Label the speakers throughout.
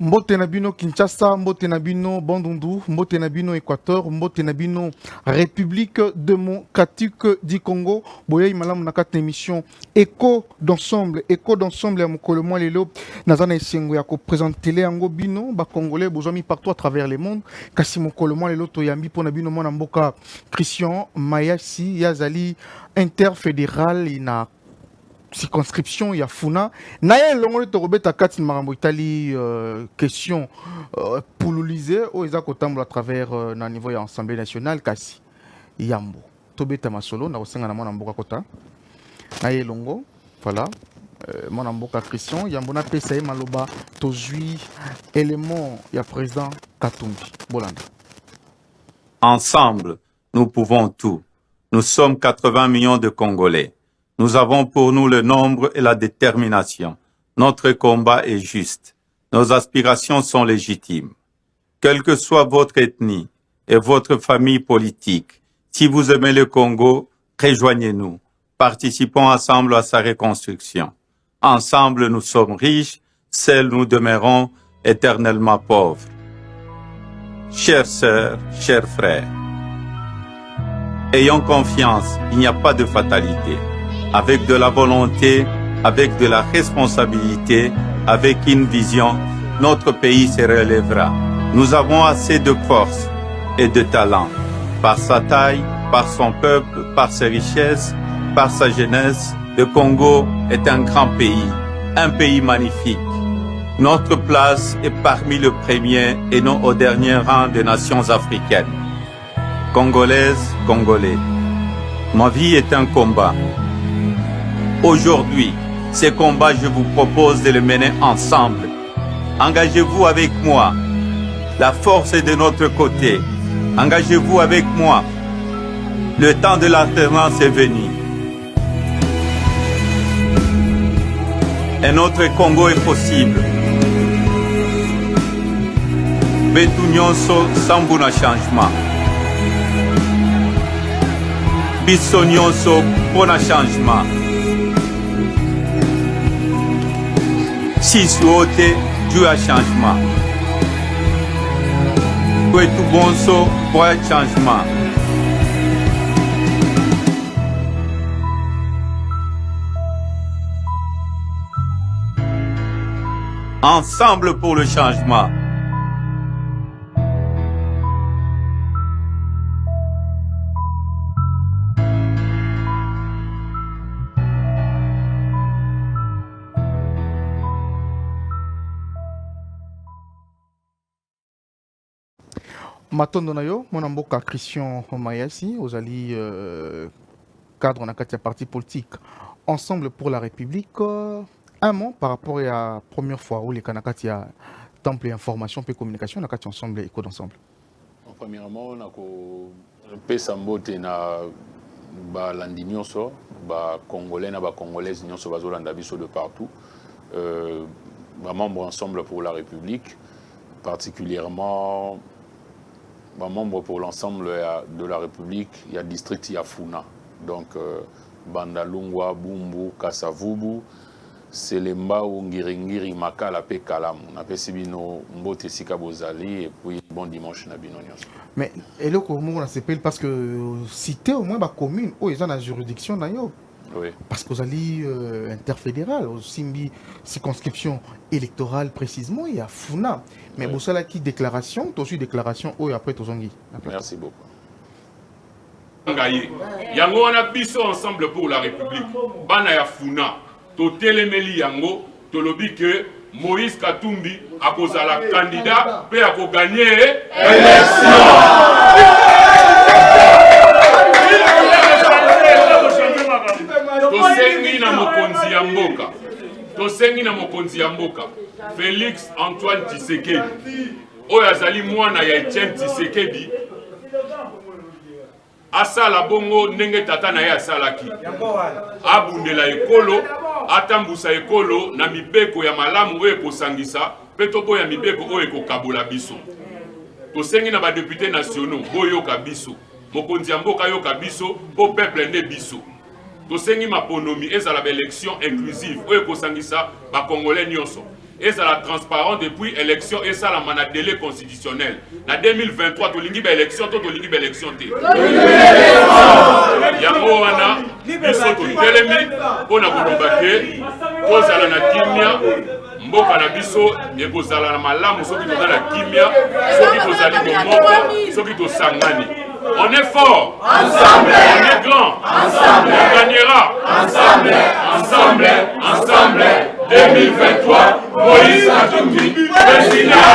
Speaker 1: Mbote na bino Kinshasa, mbote na bino Bandundu, mbote na bino Équateur, mbote na bino République démocratique du Congo. Boya imalamu na kata émission Écho d'ensemble ya mokolo mwa lelo nazana esengo ya ko présenter les yango bino ba congolais bozomi partout à travers le monde. Kasi mokolo mwa lelo to yambi pona bino mwana mboka Christian Mayasi yazali interfédéral ina circonscription ya Funa naye longole to robeta kati marambo itali question pululiser o eza kotambola à travers na niveau ya assemblée nationale kasi yambo to beta masolo na kosenga na mwana mboka kota naye longo voilà mwana mboka Christian yambo na pesa maloba tozui élément ya président Katumbi Bolanda.
Speaker 2: Ensemble, nous pouvons tout. Nous sommes 80 millions de Congolais. Nous avons pour nous le nombre et la détermination. Notre combat est juste. Nos aspirations sont légitimes. Quelle que soit votre ethnie et votre famille politique, si vous aimez le Congo, rejoignez-nous. Participons ensemble à sa reconstruction. Ensemble, nous sommes riches. Seuls nous demeurons éternellement pauvres. Chères sœurs, chers frères, ayons confiance, il n'y a pas de fatalité. Avec de la volonté, avec de la responsabilité, avec une vision, notre pays se relèvera. Nous avons assez de force et de talent. Par sa taille, par son peuple, par ses richesses, par sa jeunesse, le Congo est un grand pays magnifique. Notre place est parmi les premiers et non au dernier rang des nations africaines. Congolaises, Congolais, ma vie est un combat. Aujourd'hui, ce combat, je vous propose de le mener ensemble. Engagez-vous avec moi. La force est de notre côté. Engagez-vous avec moi. Le temps de l'alternance est venu. Un autre Congo est possible. Betu nyonso sambuna changement. Biso nyonso pona changement. Sisi wote juu ya changement. Kwetu bonso pour un changement. Ensemble pour le changement.
Speaker 1: Matondo na yo mwana mboka Christian Mayasi ozali cadre na kati ya parti politique Ensemble pour la République. Un mot par rapport à la première fois où les kanakati ya temple information et communication na kati ensemble éco d'ensemble.
Speaker 3: Premièrement on a ko pesa mbote na ba landi nyonso ba congolais na ba congolaises nyonso bazolanda biso de partout. Ba membre Ensemble pour la République, particulièrement membre pour l'ensemble de la République, il y a district Yafuna. Donc, Bandalungwa, Bumbu, Kasavubu, Selemba, Ngiringiri, Makala, Pekalam. On appelle Sibino, Mbote, Sika Bozali, et puis bon dimanche, Nabino.
Speaker 1: Mais, et là, comment on s'appelle? Parce que cité au moins la commune, où ils ont la juridiction d'ailleurs.
Speaker 3: Oui.
Speaker 1: Parce que vous allez interfédéral, aussi circonscription électorale précisément, il y a Funa. Mais vous savez qui déclaration, tu as aussi déclaration, et après tu as
Speaker 3: Merci beaucoup.
Speaker 4: Yango on a biso Ensemble pour la République. Bana ya Funa, to telemeli yango, to lobi que Moïse Katumbi a posé la candidat, peut a gagner élection. Tosengi na mokonzi ya mboka Félix Antoine Tshisekedi oyo azali mwana ya Etienne Tshisekedi asala bongo ndenge tata na ye asalaki abundela ekolo atambusa ekolo na mibeko ya malamu oyo ekosangisa mpe toboya mibeko oyo ekokabola biso. Tosengi na badepute nationaux boyoka biso, mokonzi ya mboka yoka biso po peuple nde biso. Tosengi maponomi ezala ba élection inclusive oyo ekosangisa ba congolais nyonso. et ça la transparent depuis élection et ça la mana délai constitutionnel. Na 2023 to lingi ba élection to lingi ba élection te. Yango wana biso to telemi pona kolombake to zala na kimia mboka na biso ekozala na malamu soki to na kimia soki to zali bomoko soki to sangani. On est fort, ensemble. On est grand, ensemble. On gagnera, ensemble. Ensemble, ensemble. 2023, Moïse Katumbi, président.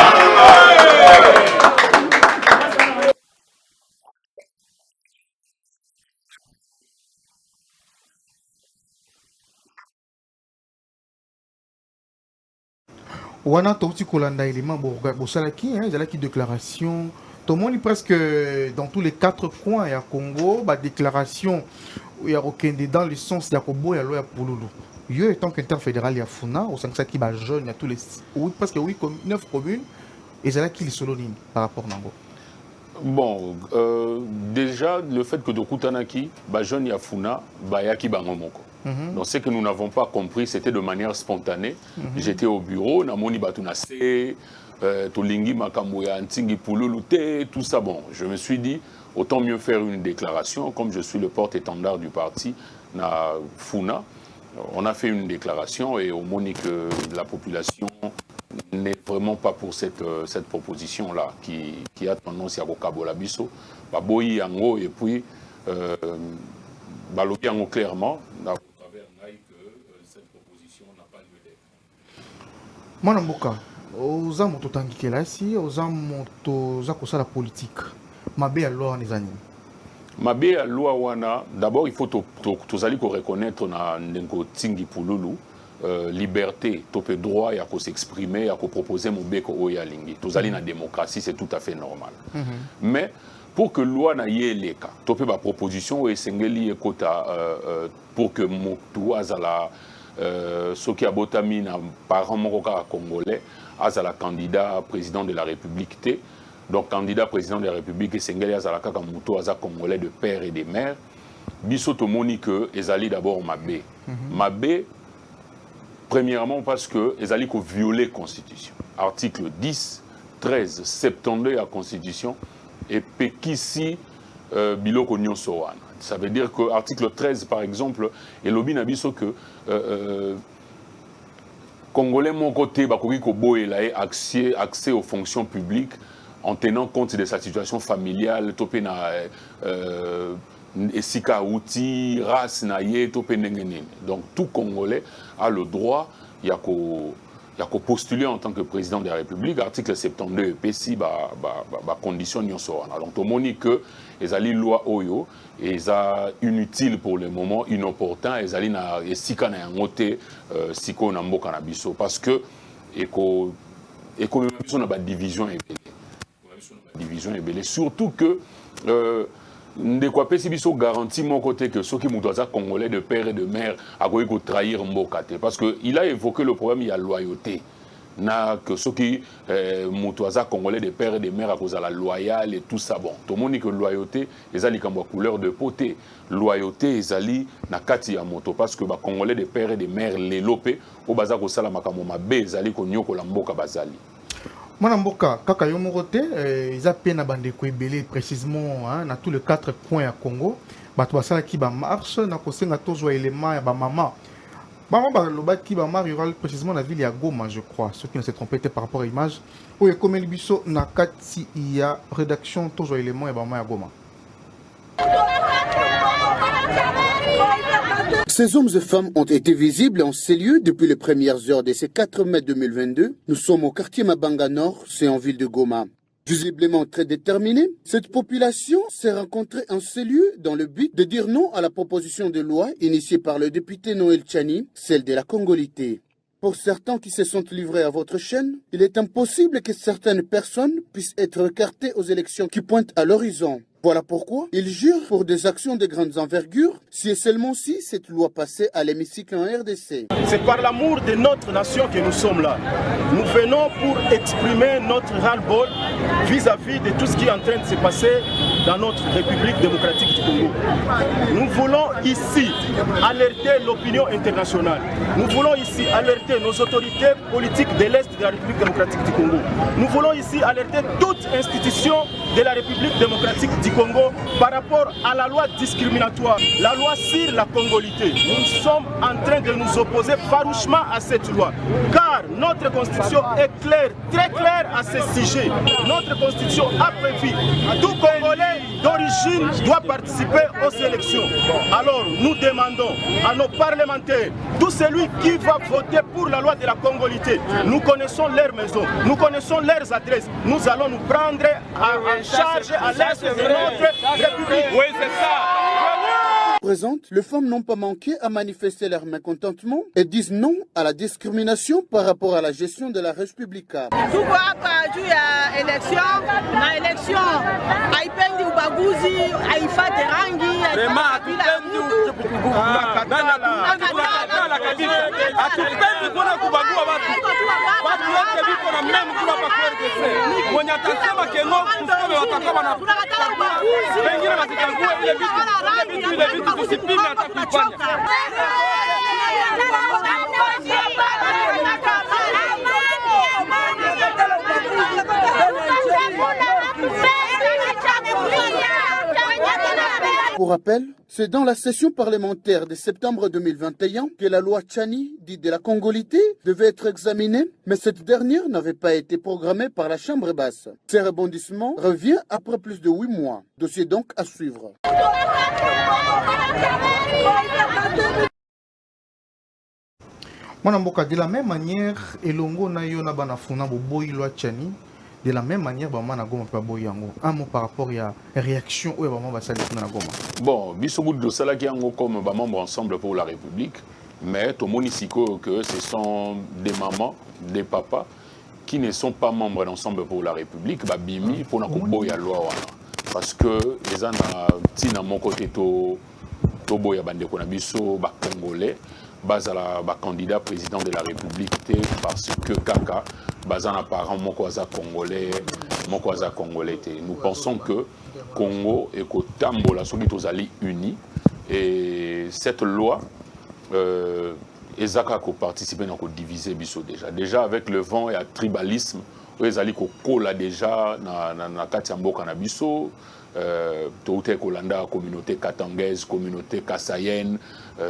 Speaker 1: Wana Tauti Kolanda élément Bosalaki, Zalaki déclaration. Tout le monde presque dans tous les 4 coins il y a Congo, bah déclaration il y a aucun dans le sens d'Yakobo et Aloya Pouloulou. Yo étant qu'interfédéral il y a Funa, au sens qui va jeune, il y a tous les presque 9 communes et c'est là qui les solonine par rapport à Nambo.
Speaker 3: Bon, déjà le fait que de Kutanaki, bah jeune il y a Funa, bah yaki bangomoko. Donc ce que nous n'avons pas compris, c'était de manière spontanée. J'étais au bureau, namoni batunase. Tolingi Makamouya, Ntingi Pouloulouté, tout ça. Bon, je me suis dit, autant mieux faire une déclaration, comme je suis le porte-étendard du parti, na Funa. On a fait une déclaration et au moins que la population n'est vraiment pas pour cette proposition-là, qui a tendance à Kabola Bisso. Baboyi Yango, et puis, Balobi Yango clairement, à travers Naï, que cette proposition n'a pas lieu d'être.
Speaker 1: Manamboka. Oza moto tangikela si oza moto za kosala politique mabe ya loi les années
Speaker 3: mabe ya loi wana d'abord il faut tozali ko reconnaître na ndengo tingi pululu liberté topé droit ya ko s'exprimer ya ko proposer mobeko oya lingi tozali na démocratie c'est tout à fait normal mais pour que loi na yeleka topé ba proposition o esengeli ekota pour que motu azala soki abotami na parent moko ka congolais azala candidat président de la République T. Donc candidat président de la République et Sengeli azala kaka muto aza congolais de père et de mère. Biso tomoni que ezali d'abord Mabé. Mabé premièrement parce que ezali ko violer constitution. Article 10, 13, 72 la constitution et pekisi biloko nyonso wana. Ça veut dire que article 13 par exemple elobi na biso que Congolais mon côté bakoki ko boyela accès aux fonctions publiques en tenant compte de sa situation familiale topé na esika outi race na ye topé nengene. Donc tout Congolais a le droit il y a ko postuler en tant que président de la République article 72 PCI ba condition nyonso wana. Donc to moni que ezali loi oyo eza inutile pour le moment, inopportun, ezali na esika na yangote siko na mboka na biso parce que eko biso na ba division ebele. Surtout que ndeko apesi biso garantie mon côté que ceux qui mutu aza congolais de père et de mère akoki ko trahir mboka te parce que il a évoqué le problème il y a loyauté. Na que ceux qui mutuaza congolais de père et de mère à cause de la loyale et tout ça bon tout le monde dit que loyauté ezali kambo couleur de poté loyauté ezali na kati ya moto parce que ba congolais de père et de mère les lopé au baza ko sala makambo mabe ezali ko nyoko la mboka bazali
Speaker 1: Mwana mboka kaka yo moko te eza pe na bande ko ebele précisément na tous les 4 coins ya Congo bato basala ki ba marche na kosenga tozwa élément ya ba mama. Qui va marier précisément la ville à Goma, je crois. Ceux qui ne s'est trompé par rapport à l'image. Oui, comme il biso na kati il y a rédaction tous les éléments et Bama à Goma.
Speaker 5: Ces hommes et femmes ont été visibles en ces lieux depuis les premières heures de ces 4 mai 2022. Nous sommes au quartier Mabanga Nord, c'est en ville de Goma. Visiblement très déterminée, cette population s'est rencontrée en ces lieux dans le but de dire non à la proposition de loi initiée par le député Noël Tchani, celle de la congolité. Pour certains qui se sont livrés à votre chaîne, il est impossible que certaines personnes puissent être écartées aux élections qui pointent à l'horizon. Voilà pourquoi ils jurent pour des actions de grandes envergures, si et seulement si cette loi passait à l'hémicycle en RDC.
Speaker 6: C'est par l'amour de notre nation que nous sommes là. Nous venons pour exprimer notre ras-le-bol vis-à-vis de tout ce qui est en train de se passer dans notre République démocratique du Congo. Nous voulons ici alerter l'opinion internationale. Nous voulons ici alerter nos autorités politiques de l'Est de la République démocratique du Congo. Nous voulons ici alerter toute institution de la République démocratique du Congo par rapport à la loi discriminatoire, la loi sur la congolité. Nous sommes en train de nous opposer farouchement à cette loi, car notre constitution est claire, très claire à ce sujet. Notre constitution a prévu tout Congolais d'origine doit participer aux élections. Alors nous demandons à nos parlementaires, tout celui qui va voter pour la loi de la congolité, nous connaissons leurs maisons, nous connaissons leurs adresses, nous allons nous prendre en charge à l'est de notre République.
Speaker 4: Oui, c'est ça.
Speaker 5: Présentes, les femmes n'ont pas manqué à manifester leur mécontentement et disent non à la discrimination par rapport à la gestion de la République.
Speaker 7: Tuko hapa juu ya election na election haipendi ubaguzi, haifate rangi, haifate
Speaker 8: hatupendi kuona kubagua watu. Watu wote biko na meme kuna pa KRDC. Mwenye atasema kengo kusome watakuwa na pengine wasichague ile vitu tusipime hata kuifanya.
Speaker 5: Pour rappel, c'est dans la session parlementaire de septembre 2021 que la loi Tchani, dite de la congolité, devait être examinée, mais cette dernière n'avait pas été programmée par la Chambre basse. Ce rebondissement revient après plus de 8 mois. Dossier donc à suivre.
Speaker 1: Mwanamboka, de la même manière, elongo na yo na banafuna boboyi loi Tchani, de la même manière, bah, na goma pa boyango. Un mot par rapport à la réaction où bah, va salir na goma.
Speaker 3: Bon, bisobout de cela qui ont comme bah, membres ensemble pour la République, mais tout le monde ici que ce sont des mamans, des papas qui ne sont pas membres d'ensemble pour la République, bah bimi pour na boya loi wana. Parce que les gens na mon côté to boya bande ko na biso ba congolais. Bazala ba candidat président de la République parce que kaka bazana parent mokwaza congolais nous pensons que Congo et Kotambola soki tozali unis et cette loi ezaka ko participer na ko diviser biso déjà avec le vent et le tribalisme ezali ko kola déjà na kati ya mboka na biso Touté Kolanda, communauté katangaise, communauté kassayenne,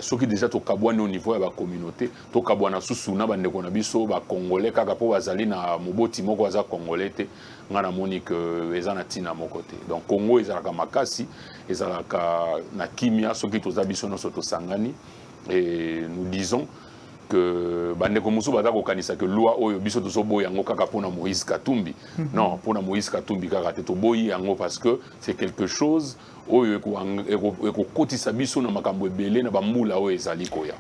Speaker 3: ce qui déjà au Kabouane au niveau de la communauté, to Kabouana Susuna, Bandekonabiso, Congolais, Kakapo, Azalina, Moboti, Mokoza Congolais, Ngana Monique, Ezanatina, mon côté. Donc Congo, Ezalaka Makasi, Ezalaka Nakimia, ce qui est aux Abisono Soto Sangani, et nous disons que bandeko musu batako kanisa que loi oyo biso to sobo yango kaka pona Moïse Katumbi non pona Moïse Katumbi kaka te to boyi yango parce que c'est quelque chose oyo eko kotisa biso na makambo ebele na bambula oyo ezali koya.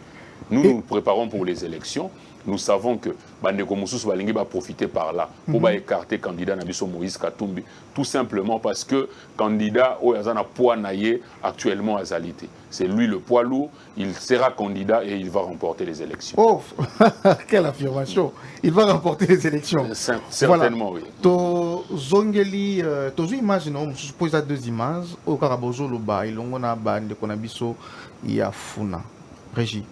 Speaker 3: Nous préparons pour les élections. Nous savons que bandeko mususu balingi va profiter par là pour écarter candidat na biso Moïse Katumbi tout simplement parce que candidat oyo azana poids naie actuellement à Zalité. C'est lui le poids lourd, il sera candidat et il va remporter les élections.
Speaker 1: Oh, quelle affirmation! Il va remporter les élections.
Speaker 3: Certainement, voilà.
Speaker 1: Oui. To zongeli, to zo image non, je suppose à 2 images. Au Karabozo loba, ilongo na bande konabiso ya funa. Régie.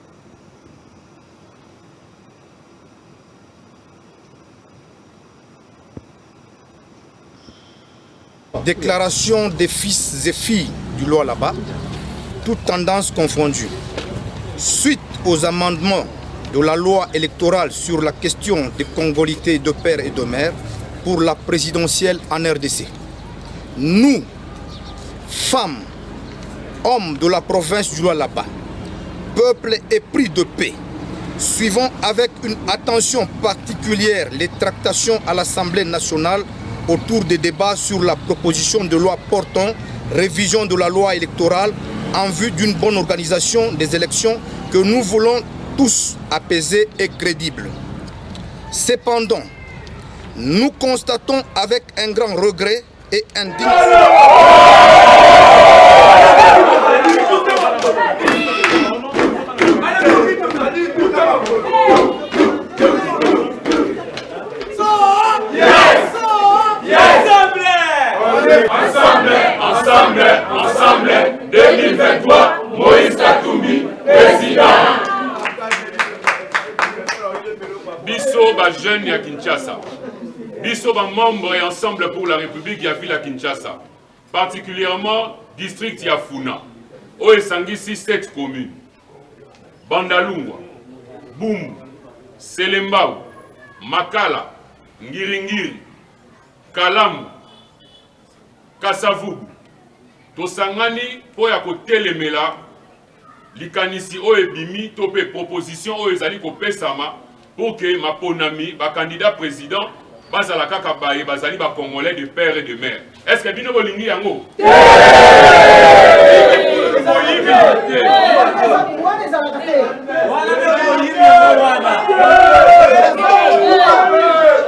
Speaker 9: Déclaration des fils et filles du loi là-bas, toutes tendances confondues. Suite aux amendements de la loi électorale sur la question des congolités de père et de mère pour la présidentielle en RDC, nous, femmes, hommes de la province du loi là-bas, peuple épris de paix, suivons avec une attention particulière les tractations à l'Assemblée nationale autour des débats sur la proposition de loi portant révision de la loi électorale en vue d'une bonne organisation des élections que nous voulons tous apaiser et crédibles. Cependant, nous constatons avec un grand regret et indignation
Speaker 4: Ensemble, ba jeune ya Kinshasa. Biso ba membre et ensemble pour la République ya ville à Kinshasa. Particulièrement district ya Funa. O esangisi 7 communes. Bandalungwa, Bumbu, Selembao, Makala, Ngiringiri, Kalambu, Kasavubu. Tosangani po ya kotelemela likanisi o ebimi tope proposition o ezali ko pesama pour que maponami ba candidat président bazala kaka baye bazali ba congolais de père et de mère. Est-ce que bino bolingi yango?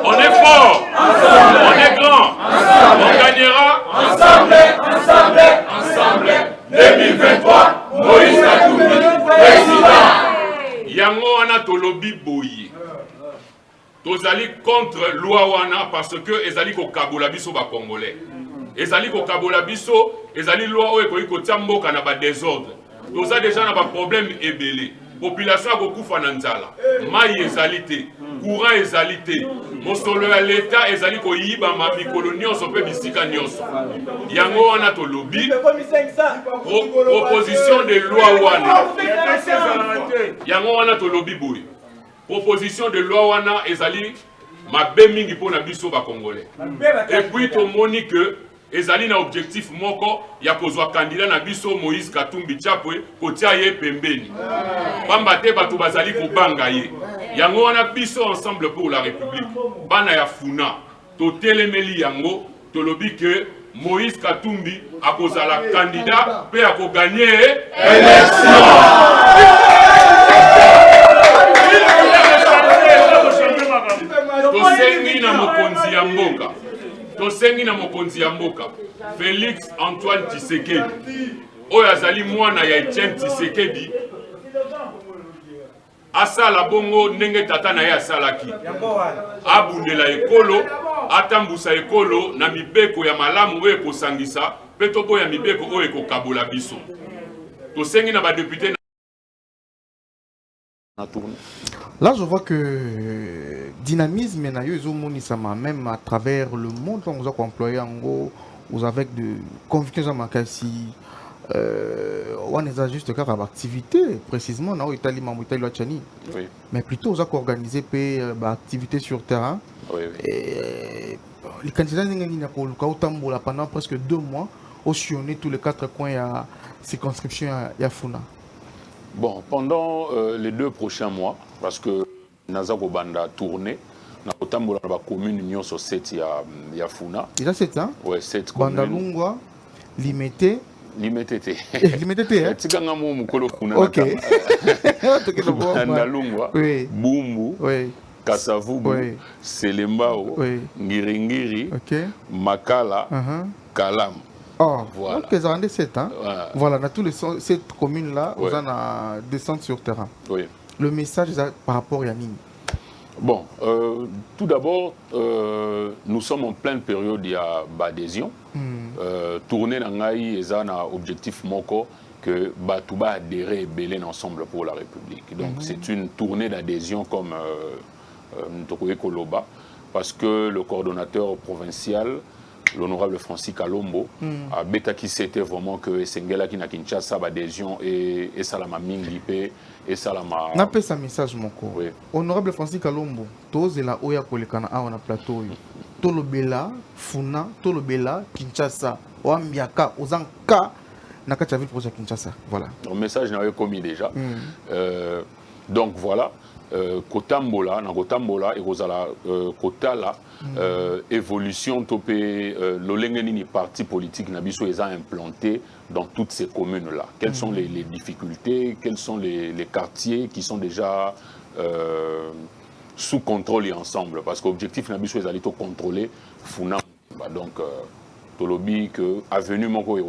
Speaker 4: On est fort, on est grand, on gagnera ensemble, ensemble, ensemble. 2023, Moïse Katumbi, président. Yango wana tolobi boye. Tozali contre loi wana parce que ezali ko kabola biso ba congolais. Ezali ko kabola biso, ezali loi oyo ko tia mboka na ba désordre. Toza déjà na ba problème ebele. Population ko kufa na nzala. Mai ezali te, courant ezali te. Mosolo ya l'État ezali ko yiba ma mikolo nyonso pe bisika nyonso. Yango wana to lobby. Proposition de loi wana. Yango wana to lobby boy. Proposition de loi wana ezali mabe mingi pona biso ba congolais. Et puis to moni que ezali na objectif moko ya kozwa candidat na biso Moïse Katumbi Chapwe kotia ye pembeni. Pamba te batu bazali ko banga ye. Yango wana biso ensemble pour la République. Bana ya Funa to telemeli yango to lobi que Moïse Katumbi a kozala candidat pe a ko gagner élection. Tosengi na mokonzi ya mboka. Tosengi na mokonzi ya mboka. Félix Antoine Tshisekedi. Oyo azali mwana ya Etienne Tshisekedi. Asala bongo ndenge tata na ye asalaki. Abundela ekolo, atambusa ekolo na mibeko ya malamu oyo ekosangisa, pe toboya mibeko oyo ekokabola biso. Tosengi na ba député na tourne.
Speaker 1: Là, je vois que dynamisme et même à travers le monde, on vous a employé en gros, vous avec de convictions à si on est juste car activité précisément dans l'Italie,
Speaker 3: oui.
Speaker 1: Mais plutôt vous a organisé activité sur terrain.
Speaker 3: Oui, oui.
Speaker 1: Et les candidats pendant presque 2 mois, au sillonner tous les 4 coins à circonscription à Funa.
Speaker 3: Bon, pendant les 2 prochains mois, parce que Nazako Banda tourné, na kotambola na commune union sur 7 ya Funa.
Speaker 1: Il a 7 ans.
Speaker 3: Ouais, 7 communes.
Speaker 1: Bandalungwa, Limete.
Speaker 3: Limetete.
Speaker 1: Limetete hein.
Speaker 3: Tikanga mo mukolo Funa.
Speaker 1: OK.
Speaker 3: Bandalungwa,
Speaker 1: oui.
Speaker 3: Bumbu,
Speaker 1: oui.
Speaker 3: Kasavubu, oui. Selembao, oui. Ngiringiri,
Speaker 1: okay.
Speaker 3: Makala, Kalam.
Speaker 1: Oh,
Speaker 3: voilà.
Speaker 1: Donc, ils ont 7 ans.
Speaker 3: Voilà.
Speaker 1: Voilà, dans toutes ces communes-là, ouais. Vous en avez descente sur terrain. Oui. Le message par rapport à Yannick.
Speaker 3: Bon, tout d'abord, nous sommes en pleine période d'adhésion. Tourner dans l'Aïe et un objectif moko que Batouba adhérer Bélène ensemble pour la République. Donc c'est une tournée d'adhésion comme Ntokoye Koloba, parce que le coordonnateur provincial, l'honorable Francis Kalombo, a bêta qui c'était vraiment que Sengela qui n'a Kinshasa adhésion et Salama Mingipe et Salama.
Speaker 1: N'a pas ce message mon co.
Speaker 3: Oui.
Speaker 1: Honorable Francis Kalombo, tous la oya kolekana a on a plateau. Tolobela, Funa, Tolobela, Kinshasa, Oambiaka, Ozanka, Nakata ville projet Kinshasa. Voilà.
Speaker 3: Le message n'a pas commis déjà. Donc voilà. Kotambola, na Kotambola et Rosala Kotala évolution topé l'olengeni parti politique nabiso les a implanté dans toutes ces communes là. Quelles sont les difficultés, quels sont les quartiers qui sont déjà sous contrôle et ensemble parce qu'objectif nabiso les allait contrôler Funa donc tolobi que avenue moko et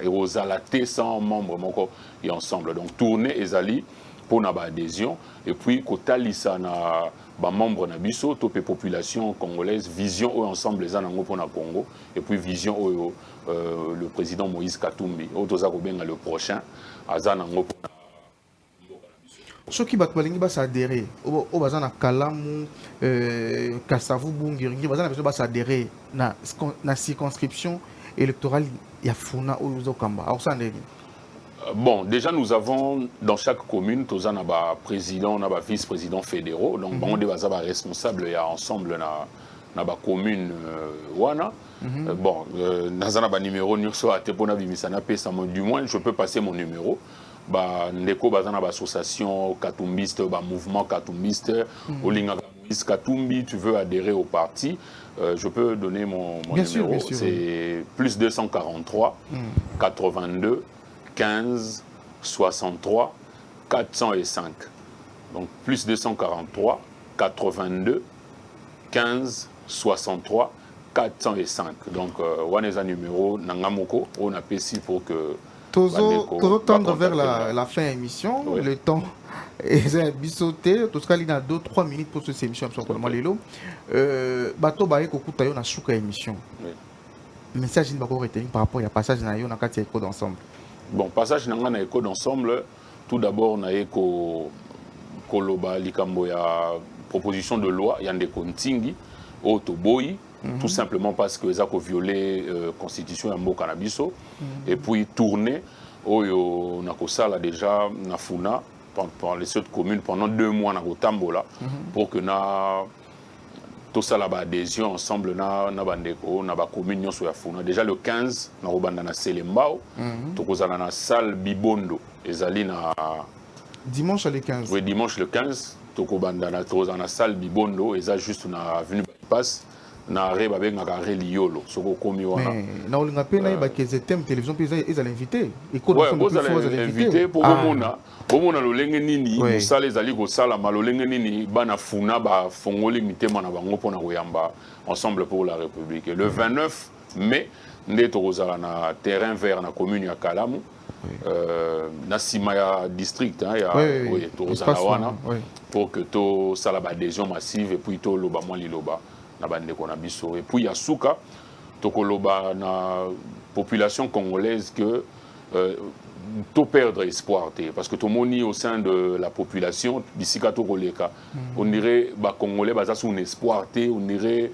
Speaker 3: Rosala T 100 membres moko et ensemble donc tourner ezali pour na adhésion et puis kotalisa na ba membre na biso topé population congolaise vision au ensemble les anango pour na Congo et puis vision au le président Moïse Katumbi au toza ko benga le prochain azanango.
Speaker 1: ceux qui battent s'adhérer au bazan à Kalamu Kassavu Bungiringi bazan a s'adhérer na circonscription électorale ya Funa ou Zokamba. Alors ça
Speaker 3: bon, déjà nous avons dans chaque commune tous un président, on a vice-président fédéraux, donc on est responsable et ensemble na ba commune wana. Bon, dans un numéro du moins je peux passer mon numéro. Ba ndeko bazana ba association katumbiste, ba mouvement katumbiste, Olinga Katumbi, tu veux adhérer au parti, je peux donner mon numéro. C'est plus 243 82 15 63 405. Donc plus 243 82 15 63 405. Donc on a un numéro nangamoko, on a ici pour que
Speaker 1: Toujours tendre vers la fin de l'émission, oui. Le temps est bissoté. Tout ce qu'il y a 2-3 minutes pour cette émission. Bateau Baye Kokutayo na souka émission. Message in bako retenir par rapport à passage na yo na kati éco d'ensemble.
Speaker 3: Bon, passage na éco d'ensemble. Tout d'abord na éco koloba likambo ya proposition de loi yande kontingi au Toboyi. Tout simplement parce que ça a violé la constitution de Mokanabiso. Et puis tourner, on a ça là déjà na Funa par les autres communes pendant 2 mois na Tambola pour que na tout ça là adhésion ensemble na bandeko na ba commune sur Funa. Déjà le 15 na robanda na Selembao, to kozala na salle Bibondo ezali na
Speaker 1: dimanche le 15.
Speaker 3: Oui, dimanche le 15 to kobanda na salle Bibondo eza juste na avenue Bypass. Na reba benga kare liolo soko komi wana
Speaker 1: na olinga pe na ba KZM télévision pe ils allaient inviter et
Speaker 3: quoi vous allez inviter pour bomona lolenge nini musala ezali ko sala malolenge nini bana Funa ba fongoli mitema na bango pona koyamba ensemble pour la République. Et le 29 mai ndeto kozala na terrain vert na commune ya Kalamu na Simaya district ya to kozala wana pour que to sala ba adhésion massive et puis to loba moi liloba na bandeko na biso. Et puis yasuka tokoloba na population congolaise que to perdre espoir parce que to moni au sein de la population bisika to koleka on dirait ba congolais baza sous un espoir on dirait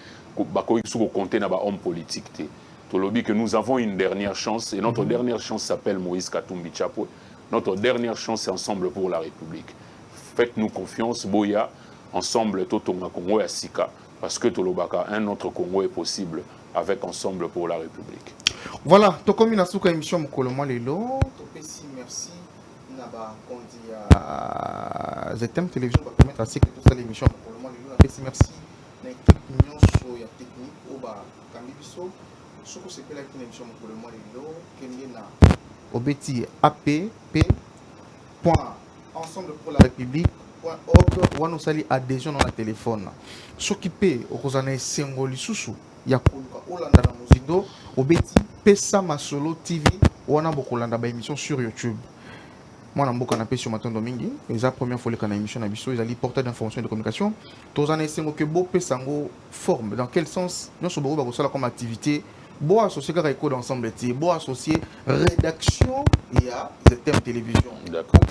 Speaker 3: ba ko sous compter na ba homme politique to lobi que nous avons une dernière chance et notre dernière chance s'appelle Moïse Katumbi Chapwe. Notre dernière chance c'est ensemble pour la République. Faites-nous confiance boya ensemble totonga Congo ya sika. Parce que Tolobaka, un autre Congo est possible avec Ensemble pour la République.
Speaker 1: Voilà, tu comme une souka émission Mkoloma Lelo. Merci. Naba Kondi à ZTM Télévision va permettre à ce que tout ça l'émission Mkoloma Lelo. Merci. L'équipe Union sur la technique au bas Kambibiso. Ce que c'est que l'émission Mkoloma Lelo, Kenyena Obeti app.ensemble pour la République. On a sali adhésion dans le téléphone. S'occuper au Rosane Sengoli Susu, Yakoluka, Olanda na Mozido, Obeti, Pesa Masolo TV, on a beaucoup d'Olanda émission sur YouTube. Moi, on a beaucoup d'Olanda sur Matin Domingue. C'est la première fois que l'émission n'a pas eu portail d'information et de communication. Tous les Sengo que Bo Pesango forme. Dans quel sens nous sommes comme activité? Bo associé à l'école d'ensemble, Bo associé rédaction et à ZTM Télévision.
Speaker 3: D'accord.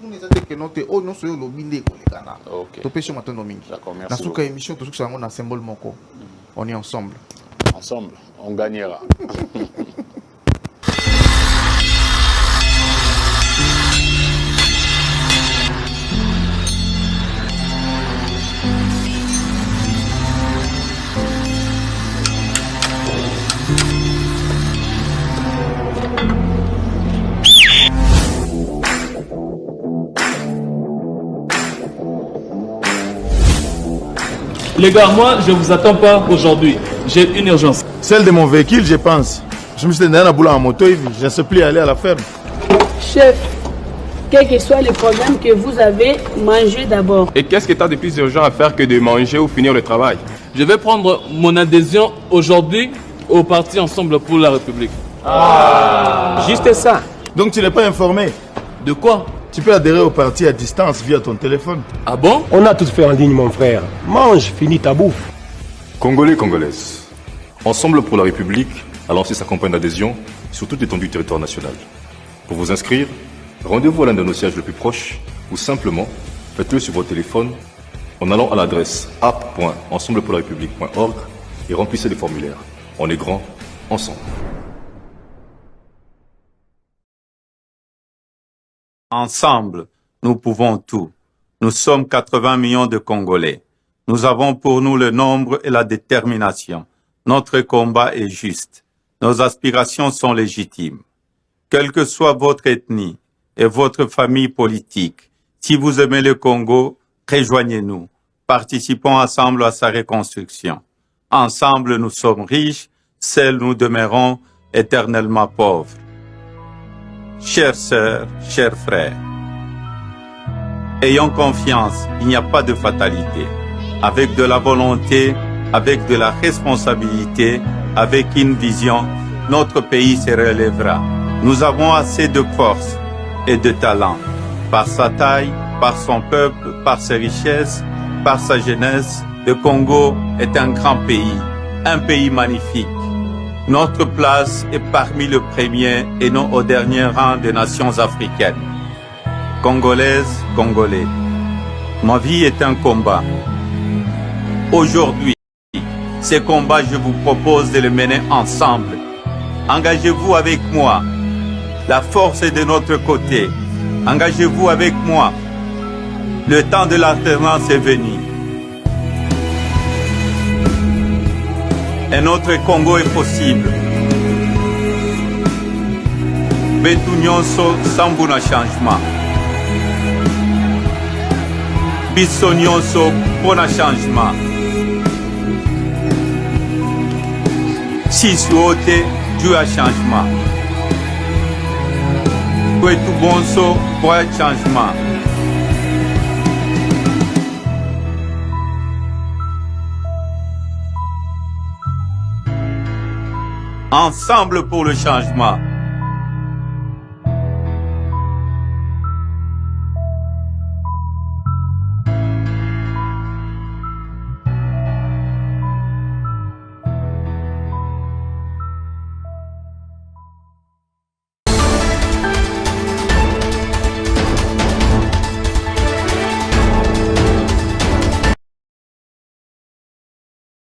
Speaker 1: Nous avons que notre oh non sur le bindé kolekana.
Speaker 3: OK.
Speaker 1: To pêche matin domingue.
Speaker 3: D'accord, merci.
Speaker 1: Dans cette émission tout ça on a symbole moko. On est ensemble.
Speaker 3: Ensemble, on gagnera.
Speaker 10: Les gars, moi, je vous attends pas aujourd'hui. J'ai une urgence.
Speaker 11: Celle de mon véhicule, je pense. Je me suis donné un boulot en moto et je ne sais plus aller à la ferme.
Speaker 12: Chef, quel que soit le problème que vous avez, mangez d'abord.
Speaker 13: Et qu'est-ce que tu as de plus urgent à faire que de manger ou finir le travail?
Speaker 10: Je vais prendre mon adhésion aujourd'hui au parti Ensemble pour la République.
Speaker 11: Juste ça. Donc tu n'es pas informé?
Speaker 10: De quoi?
Speaker 11: Tu peux adhérer au parti à distance via ton téléphone.
Speaker 10: Ah bon?
Speaker 14: On a tout fait en ligne, mon frère. Mange, finis ta bouffe.
Speaker 15: Congolais, Congolaises, Ensemble pour la République a lancé sa campagne d'adhésion sur toute l'étendue du territoire national. Pour vous inscrire, rendez-vous à l'un de nos sièges le plus proche ou simplement faites-le sur votre téléphone en allant à l'adresse app.ensemblepourlarépublique.org et remplissez les formulaires. On est grand, ensemble.
Speaker 2: Ensemble, nous pouvons tout. Nous sommes 80 millions de Congolais. Nous avons pour nous le nombre et la détermination. Notre combat est juste. Nos aspirations sont légitimes. Quelle que soit votre ethnie et votre famille politique, si vous aimez le Congo, rejoignez-nous. Participons ensemble à sa reconstruction. Ensemble, nous sommes riches, seuls nous demeurons éternellement pauvres. Chères sœurs, chers frères, ayons confiance, il n'y a pas de fatalité. Avec de la volonté, avec de la responsabilité, avec une vision, notre pays se relèvera. Nous avons assez de force et de talent. Par sa taille, par son peuple, par ses richesses, par sa jeunesse, le Congo est un grand pays magnifique. Notre place est parmi les premiers et non au dernier rang des nations africaines. Congolaises, Congolais, ma vie est un combat. Aujourd'hui, ce combat, je vous propose de le mener ensemble. Engagez-vous avec moi. La force est de notre côté. Engagez-vous avec moi. Le temps de l'alternance est venu. Un autre Congo est possible. Betu nyonso sambu na changement. Biso nyonso pona changement. Sisi wote juu ya changement. Kwetu bonso kwa changement. Ensemble pour le changement.